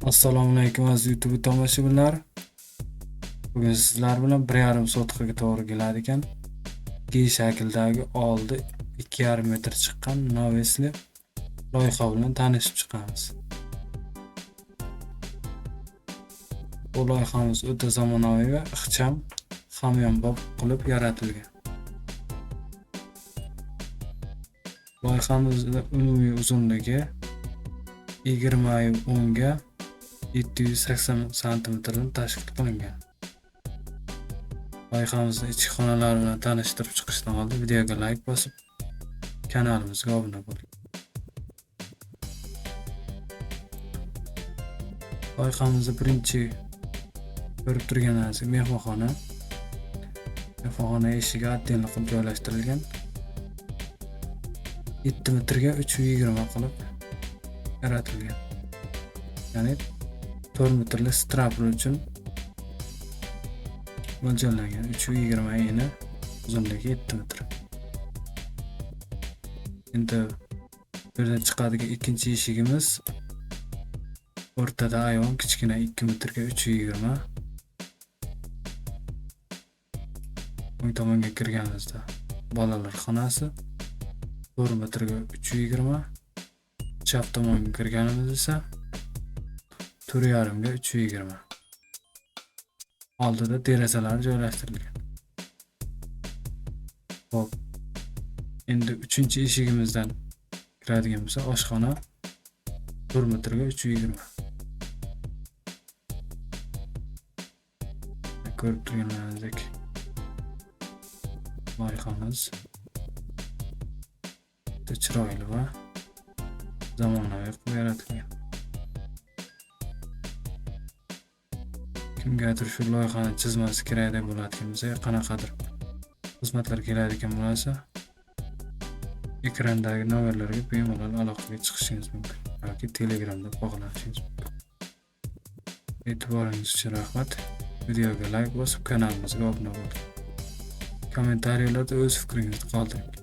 Assalomu alaykum aziz YouTube tomoshabinlar. Bugun sizlar bilan 1,5 sotixaga to'g'ri keladigan G shaklidagi oldi 2,5 metr chiqqan Novesli loyiha bilan tanishib chiqamiz. Bu loyihamiz o'ta zamonaviy va ixcham hamyonbop qilib yaratilgan. Loyihamizning umumiy uzunligi 20x10 ga 780 cm tashkil qilingan. Loyihamizning ichki xonalari bilan tanishtirib chiqishdan oldin videoga like bosib, kanalimizga obuna bo'ling. Loyihamizda birinchi ko'rib turganingiz mehmonxona. Mehmonxona eshigi attenli qilib joylashtirilgan. 7 metrga 320 qilib yaratilgan. Ya'ni 4 metrli strapler uchun mo'ljallangan. 320 eni, uzunligi 7 metr. Endi bu yerdan chiqadigan ikkinchi eshigimiz o'rtada ayvon, kichkina 2 metrga 320. O'ng tomonga kirganimizda bolalar xonasi 4 metrga 320. Chap tomonga kirganimizda esa 4,5 ga 320. Oldida derazalar joylashtirilgan. Xo'p. Endi 3-eshigimizdan kiradigan bo'lsa, oshxona 4 metrga 320. Ko'rib turganingizdek loyihamiz chiroyli va zamonaviy qilib yaratilgan. Kimgadir shu loyihani chizmasi kerak deb bo'ladigan bo'lsa, qanaqadir xizmatlar keladigan bo'lsa, ekrandagi nomerlarga bemalol aloqaga chiqishingiz mumkin yoki Telegramda bog'lanishingiz mumkin. E'tiboringiz uchun rahmat. Videoga like bosib, kanalimizga obuna bo'ling. Kommentariylarda o'z fikringizni qoldiring.